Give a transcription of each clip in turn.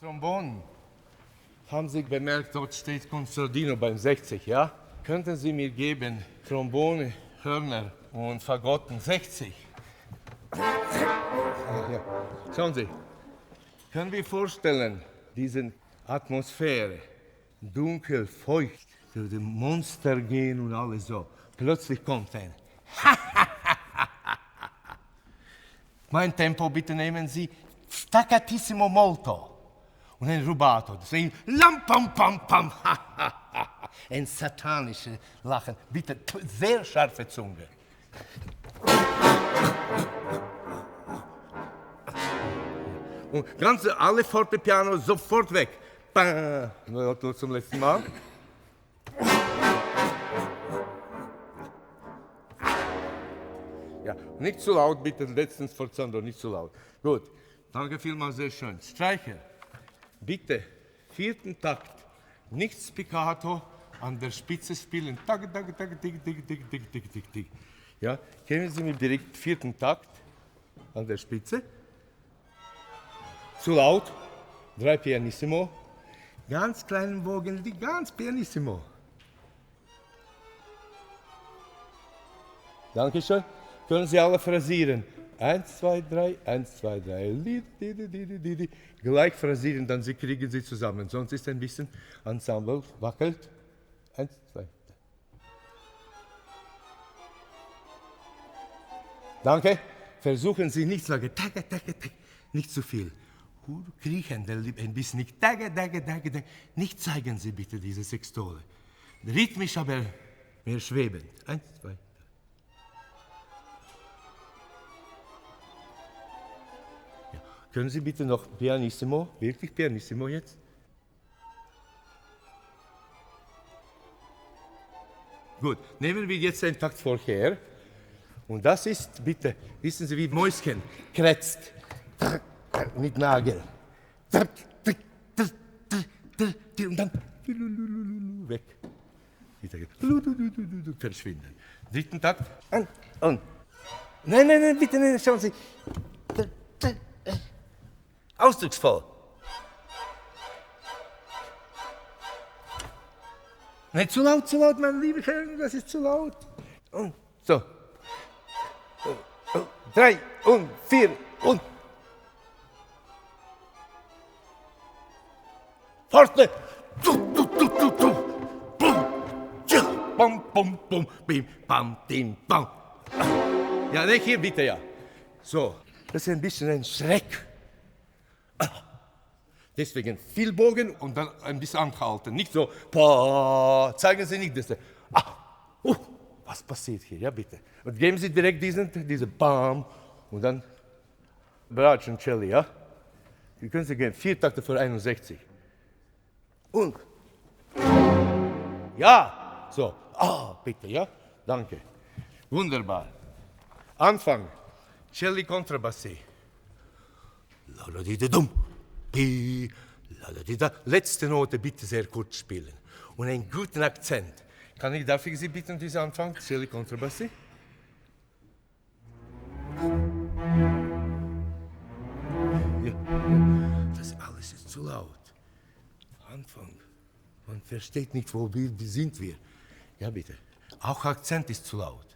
Trombon. Haben Sie bemerkt, dort steht Concertino beim 60, ja? Könnten Sie mir geben, Trombone, Hörner und Fagotten 60? Ja. Schauen Sie, können wir vorstellen, diese Atmosphäre, dunkel, feucht, so die Monster gehen und alles so. Plötzlich kommt ein Mein Tempo bitte nehmen Sie staccatissimo molto. Und ein Rubato, das ist lam pam pam pam, ein satanisches Lachen, bitte sehr scharfe Zunge. Und alle Fortepiano sofort weg. Bam. Nur zum letzten Mal. Ja, nicht zu laut, bitte, letztens Forzando, nicht zu laut. Gut, danke vielmals, sehr schön. Streicher. Bitte, vierten Takt, nicht spiccato, an der Spitze spielen. Tag, tag, tag, tick, tick, tick, tick, tick, tick, tick. Ja, kennen Sie mir direkt vierten Takt an der Spitze? Zu laut, 3 pianissimo. Ganz kleinen Bogen, die ganz pianissimo. Dankeschön. Können Sie alle phrasieren. 1, 2, 3, 1, 2, 3. Gleich phrasieren, dann kriegen Sie zusammen. Sonst ist ein bisschen Ensemble wackelt. 1, 2, 3. Danke. Versuchen Sie nicht zu sagen, nicht zu viel. Kriechen, ein bisschen nicht. Nicht zeigen Sie bitte diese Sextole. Rhythmisch, aber mehr schwebend. 1, 2, 3. Können Sie bitte noch pianissimo, wirklich pianissimo jetzt? Gut, nehmen wir jetzt einen Takt vorher. Und das ist, bitte, wissen Sie, wie Mäuschen krätzt. Mit Nagel. Und dann weg. Verschwinden. Dritten Takt. Und. Nein, bitte, nein, schauen Sie. Ausdrucksvoll. Nicht zu laut, meine liebe Herren, das ist zu laut. Und so. 3 und 4 und. Forte! Bum, bum, bum, bim, bam, dim, bam. Ja, nicht hier bitte, ja. So, das ist ein bisschen ein Schreck. Deswegen viel Bogen und dann ein bisschen anhalten. Nicht so, zeigen Sie nicht das. Was passiert hier? Ja, bitte. Und geben Sie direkt diese Bam und dann Bracciancelli, ja? Die können Sie geben. 4 Takte für 61. Und. Ja, so. Bitte, ja? Danke. Wunderbar. Anfang. Celli Kontrabassi. La-da-di-da-dum. Pi. La-da-di-da. Letzte Note bitte sehr kurz spielen. Und einen guten Akzent. Darf ich Sie bitten, diesen Anfang? Celli Kontrabassi. Ja. Das alles ist zu laut. Anfang. Man versteht nicht, wo sind wir. Ja, bitte. Auch Akzent ist zu laut.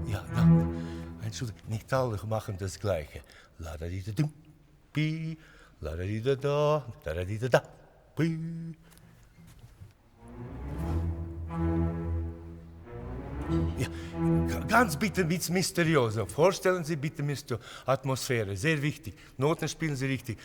Ja, danke. Entschuldigung, nicht alle machen das Gleiche. La da di da dum, pi, la da di da di da, pi. Ja, ganz bitte mit Misterioso. Vorstellen Sie bitte Atmosphäre, sehr wichtig. Noten spielen Sie richtig.